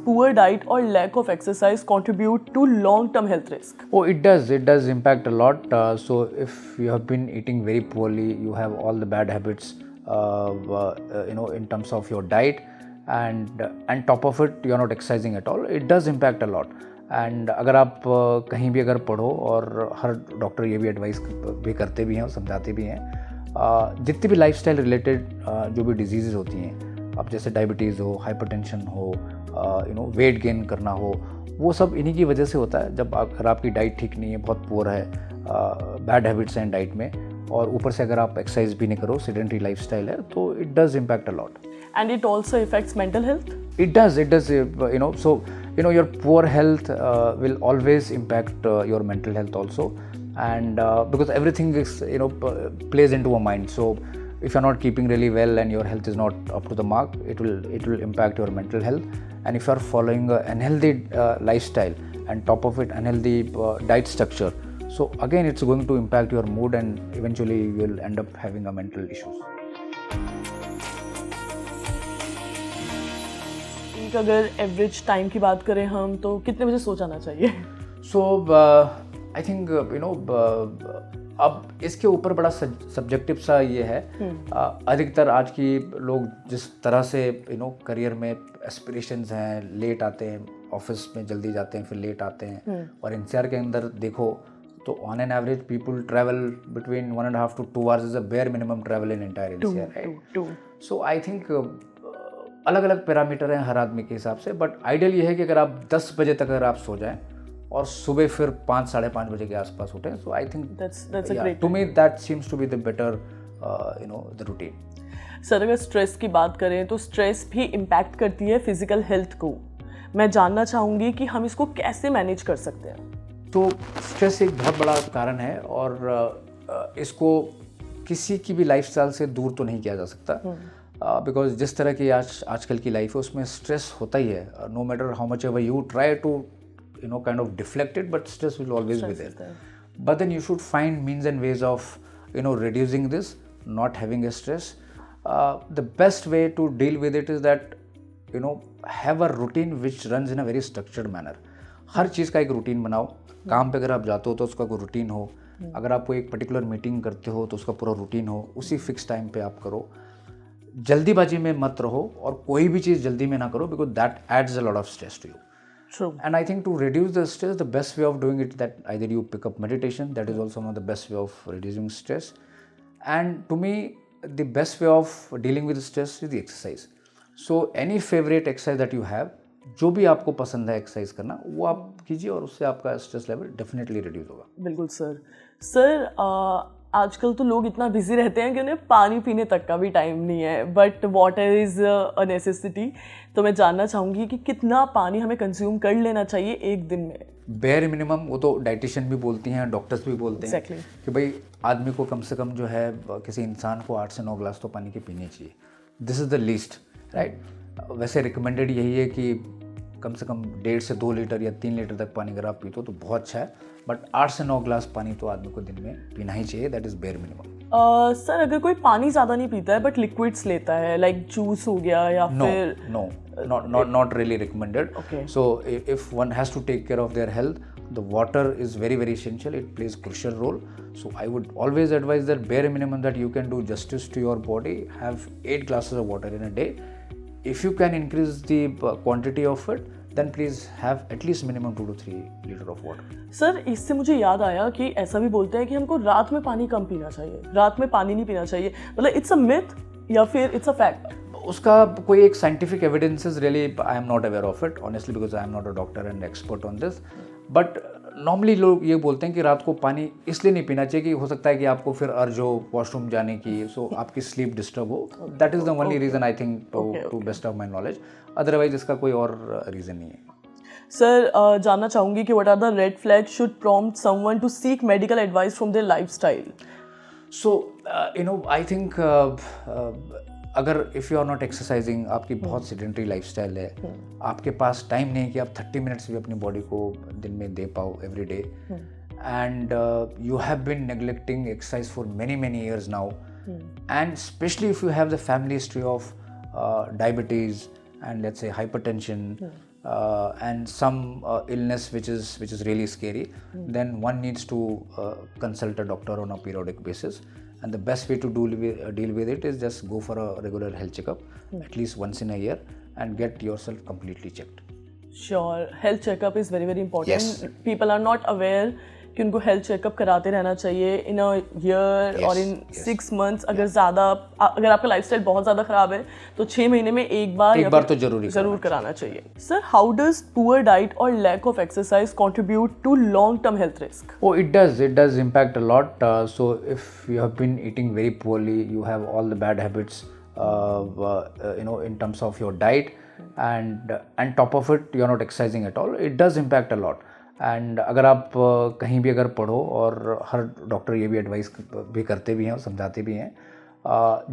poor diet or lack of exercise contribute to long-term health risk? Oh, it does. It does impact a lot. So if you have been eating very poorly, you have all the bad habits, in terms of your diet, and top of it, you are not exercising at all. It does impact a lot. And अगर आप कहीं भी अगर पढ़ो, और हर doctor ये भी advice भी करते भी हैं और समझाते भी हैं, जितनी भी लाइफस्टाइल रिलेटेड जो भी डिजीज़ होती हैं, अब जैसे डायबिटीज़ हो, हाइपरटेंशन हो, वेट गेन करना हो, वो सब इन्हीं की वजह से होता है। जब अगर आपकी डाइट ठीक नहीं है, बहुत पुअर है, बैड हैबिट्स हैं डाइट में, और ऊपर से अगर आप एक्सरसाइज भी नहीं करो, सेडेंटरी लाइफस्टाइल है, तो it does impact a lot. And it also affects mental health? It does, so your poor health will always impact your mental health also, and because everything is plays into a mind. So if you're not keeping really well and your health is not up to the mark, it will impact your mental health. And if you're following an unhealthy lifestyle, and top of it unhealthy diet structure, so again it's going to impact your mood, and eventually you will end up having a mental issues. अगर average time की बात करें हम, तो कितने बजे सो जाना चाहिए? सो आई थिंक अब इसके ऊपर बड़ा सब्जेक्टिव सा ये है. अधिकतर आज की लोग जिस तरह से करियर में एस्पिरेशंस हैं, लेट आते हैं, ऑफिस में जल्दी जाते हैं, फिर लेट आते हैं, और एनसीआर के अंदर देखो तो on an average people travel between 1.5 to 2 hours is a bare minimum travel in entire NCR, right? So I think अलग अलग पैरामीटर हैं हर आदमी के हिसाब से, बट आइडियल ये है कि अगर आप 10 बजे तक अगर आप सो जाएं और सुबह फिर 5 साढ़े 5 बजे के आसपास उठें, so I think to me that seems to be the better the routine. Sir, अगर स्ट्रेस की बात करें तो स्ट्रेस भी इम्पैक्ट करती है फिजिकल हेल्थ को. मैं जानना चाहूँगी कि हम इसको कैसे मैनेज कर सकते हैं. तो स्ट्रेस एक बहुत बड़ा कारण है, और इसको किसी की भी लाइफस्टाइल से दूर तो नहीं किया जा सकता, बिकॉज जिस तरह की आजकल की लाइफ है उसमें स्ट्रेस होता ही है. No matter how much ever you try to kind of deflect it, but stress will always be there. But then you should find means and ways of reducing this, not having a stress. The best way to deal with it is that have a routine which runs in a very structured manner. हर चीज़ का एक routine बनाओ. काम पे अगर आप जाते हो तो उसका कोई रूटीन हो, अगर आप कोई एक पर्टिकुलर मीटिंग करते हो तो उसका पूरा रूटीन हो, उसी फिक्स टाइम पे आप करो. जल्दीबाजी में मत रहो, और कोई भी चीज़ जल्दी में ना करो, because that adds a lot of stress to you. True. And I think to reduce the stress, the best way of doing it, that either you pick up meditation, that is also one of the best way of reducing stress. And to me, the best way of dealing with stress is the exercise. So any favorite exercise that you have, जो भी आपको पसंद है exercise करना, वो आप कीजिए, और उससे आपका स्ट्रेस लेवल डेफिनेटली रिड्यूस होगा. बिल्कुल सर. सर, आजकल तो लोग इतना बिजी रहते हैं कि उन्हें पानी पीने तक का भी टाइम नहीं है, but water is a necessity. तो मैं जानना चाहूँगी कि कितना पानी हमें कंज्यूम कर लेना चाहिए एक दिन में? बेयर मिनिमम, वो तो डाइटिशियन भी बोलती हैं, डॉक्टर्स भी बोलते हैं Exactly. कि भाई आदमी को कम से कम जो है, किसी इंसान को 8 से 9 ग्लास तो पानी के पीने चाहिए. This is the least, right? वैसे रिकमेंडेड यही है कि कम से कम 1.5 से 2 लीटर या 3 लीटर तक पानी अगर आप पीते हो तो बहुत अच्छा है, बट 8 से 9 ग्लास पानी तो आदमी को दिन में पीना ही चाहिए. That is bare minimum. Sir, अगर कोई पानी ज़्यादा नहीं पीता है बट लिक्विड्स लेता है, लाइक जूस हो गया या फिर... not really recommended. Okay. So if one has to take care of their health, the water is very very essential. It plays crucial role. So I would always advise that bare minimum that you can do justice to your body, have 8 glasses of water in a day. If you can increase the quantity of it, then please have at least minimum 2 to 3 litre of water. Sir, इससे मुझे याद आया कि ऐसा भी बोलते हैं कि हमको रात में पानी कम पीना चाहिए, रात में पानी नहीं पीना चाहिए. मतलब इट्स अ मिथ या फिर इट्स अ फैक्ट? उसका कोई एक scientific evidences really I am not aware of it honestly, because I am not a doctor and expert on this. But normally लोग ये बोलते हैं कि रात को पानी इसलिए नहीं पीना चाहिए कि हो सकता है कि आपको फिर अर्ज हो वॉशरूम जाने की, सो आपकी स्लीप डिस्टर्ब हो. That is the only reason I think, to best of my knowledge. Otherwise इसका कोई और रीज़न नहीं है. सर, जानना चाहूँगी कि what are the red flags should prompt someone to seek medical advice from their lifestyle? So I think अगर if you are not exercising, आपकी बहुत सेडेंटरी लाइफस्टाइल है, आपके पास टाइम नहीं है कि आप 30 मिनट्स भी अपनी बॉडी को दिन में दे पाओ every day, and you have been neglecting exercise for many years now, and especially if you have the family history of diabetes and let's say hypertension, and some illness which is really scary, then one needs to consult a doctor on a periodic basis. And the best way to deal with it is just go for a regular health checkup at least once in a year and get yourself completely checked. Sure, health checkup is very important. Yes. People are not aware कि उनको health checkup कराते रहना चाहिए इन a year और इन 6 months. अगर आपका lifestyle बहुत ज़्यादा ख़राब है तो 6 महीने में एक बार तो ज़रूर कराना चाहिए. Sir, how does poor diet और lack of exercise contribute to long term health risk? Oh, it does impact a lot. So if you have been eating very poorly, you have all the bad habits, in terms of your diet, and top of it, you are not exercising at all. It does impact a lot. And अगर आप कहीं भी अगर पढ़ो, और हर doctor ये भी advice भी करते भी हैं और समझाते भी हैं,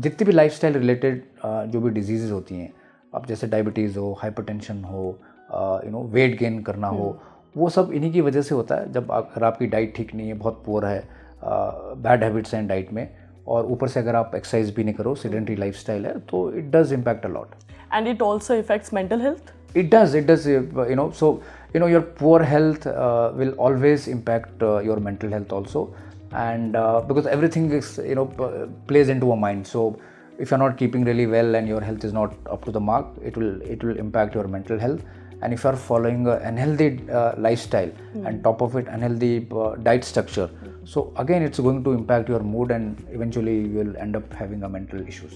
जितनी भी लाइफस्टाइल रिलेटेड जो भी डिजीज़ होती हैं, अब जैसे डायबिटीज़ हो, हाइपरटेंशन हो, वेट गेन करना हो, वो सब इन्हीं की वजह से होता है. जब अगर आपकी डाइट ठीक नहीं है, बहुत पुअर है, बैड हैबिट्स हैं डाइट में, और ऊपर से अगर आप एक्सरसाइज भी नहीं करो, सेडेंटरी लाइफस्टाइल है, तो it does impact a lot. And it also effects mental health? It does, so your poor health will always impact your mental health also, and because everything is plays into a mind. So if you're not keeping really well and your health is not up to the mark, it will impact your mental health. And if you're following an unhealthy lifestyle and top of it unhealthy diet structure, so again it's going to impact your mood, and eventually you will end up having a mental issues.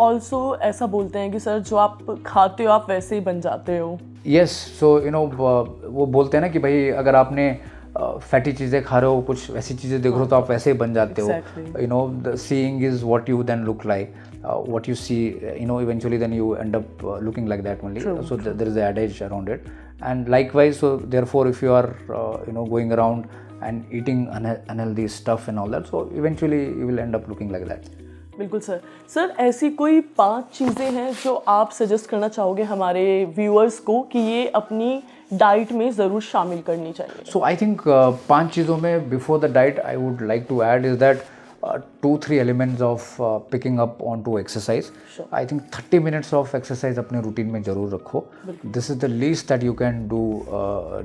Also ऐसा बोलते हैं कि sir जो आप खाते हो आप वैसे ही बन जाते हो. यस, सो वो बोलते हैं ना कि भाई अगर आपने फैटी चीज़ें खा रहे हो, कुछ वैसी चीज़ें देख रहे हो, तो आप वैसे ही बन जाते हो. The seeing is what you then look like, what you see, eventually then you end up looking like that only. So there is adages around it, and likewise, so therefore if you are going around and eating unhealthy stuff and all that, so eventually you will end up looking like that. बिल्कुल sir. Sir, ऐसी कोई 5 चीज़ें हैं जो आप suggest करना चाहोगे हमारे व्यूअर्स को कि ये अपनी डाइट में ज़रूर शामिल करनी चाहिए? सो आई थिंक 5 चीज़ों में before the diet I would like to add is that 2-3 elements of picking up onto exercise. Sure. I think 30 minutes of exercise अपने रूटीन में ज़रूर रखो. This is the least that you can do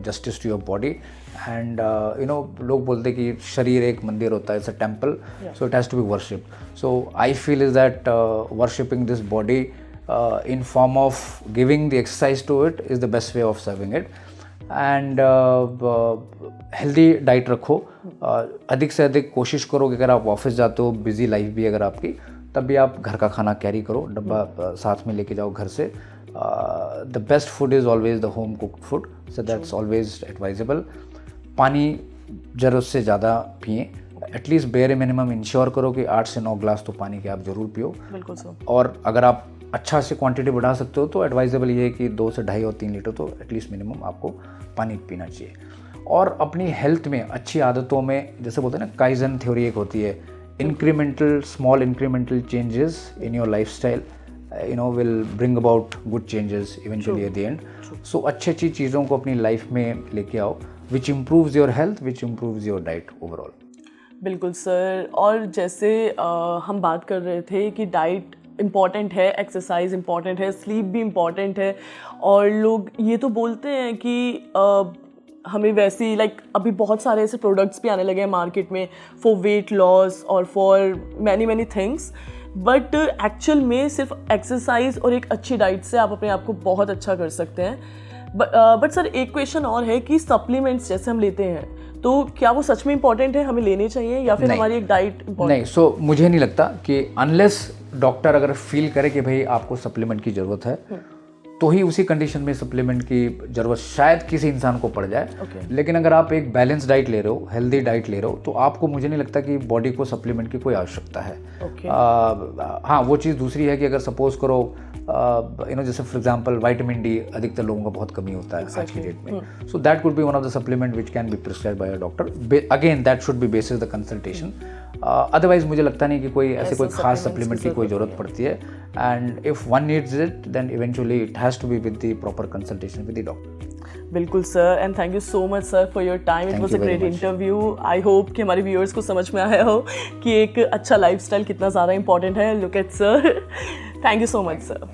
justice to your body. And लोग बोलते कि शरीर एक मंदिर होता है, it's a temple, so it has to be worshipped. So I feel is that worshipping this body in form of giving the exercise to it is the best way of serving it. And healthy diet रखो. अधिक से अधिक कोशिश करो कि अगर आप office जाते हो, बिजी लाइफ भी अगर आपकी, तब भी आप घर का खाना कैरी करो, डब्बा साथ में लेके जाओ घर से. The best food is always the home cooked food, so that's always advisable. पानी ज़रूरत से ज़्यादा पिए, एटलीस्ट बेयर मिनिमम इंश्योर करो कि 8 से 9 ग्लास तो पानी के आप ज़रूर पियो. बिल्कुल सर. और अगर आप अच्छा से क्वांटिटी बढ़ा सकते हो तो एडवाइजेबल ये है कि 2 से 2.5 और 3 लीटर तो एटलीस्ट मिनिमम आपको पानी पीना चाहिए. और अपनी हेल्थ में अच्छी आदतों में, जैसे बोलते हैं ना, काइजन थ्योरी एक होती है, small incremental changes in your lifestyle will bring about good changes eventually at the end. So अच्छी चीज़ों को अपनी लाइफ में लेके आओ, which improves your health, which improves your diet overall. बिल्कुल सर. और जैसे हम बात कर रहे थे कि डाइट इम्पॉर्टेंट है, एक्सरसाइज इम्पॉर्टेंट है, स्लीप भी इम्पॉर्टेंट है, और लोग ये तो बोलते हैं कि हमें वैसी अभी बहुत सारे ऐसे प्रोडक्ट्स भी आने लगे हैं मार्केट में फॉर वेट लॉस और for many things, but actual में सिर्फ एक्सरसाइज और एक अच्छी डाइट से आप अपने आप को बहुत अच्छा कर सकते हैं. बट सर, एक क्वेश्चन और है कि सप्लीमेंट्स जैसे हम लेते हैं, तो क्या वो सच में इम्पॉर्टेंट है, हमें लेने चाहिए, या फिर हमारी एक डाइट इम्पॉर्टेंट? नहीं, सो मुझे नहीं लगता कि अनलेस डॉक्टर अगर फील करे कि भाई आपको सप्लीमेंट की ज़रूरत है, तो ही उसी कंडीशन में सप्लीमेंट की ज़रूरत शायद किसी इंसान को पड़ जाए. लेकिन अगर आप एक बैलेंस डाइट ले रहे हो, हेल्दी डाइट ले रहे हो, तो आपको, मुझे नहीं लगता कि बॉडी को सप्लीमेंट की कोई आवश्यकता है. हाँ, वो चीज़ दूसरी है कि अगर सपोज करो जैसे फॉर एग्जांपल विटामिन डी अधिकतर लोगों का बहुत कमी होता है आज की डेट में, so that could be one of the supplement which can be prescribed bye a doctor. Again that should be basis the consultation. Otherwise मुझे लगता नहीं कि कोई ऐसे कोई खास सप्लीमेंट की कोई ज़रूरत पड़ती है. And if one needs it, then eventually it has to be with the proper consultation with the doctor. बिल्कुल sir, and thank you so much sir for your time. It was a great interview. I hope कि हमारे viewers को समझ में आया हो कि एक अच्छा लाइफस्टाइल कितना ज़्यादा इंपॉर्टेंट है. Look at sir. Thank you so much sir.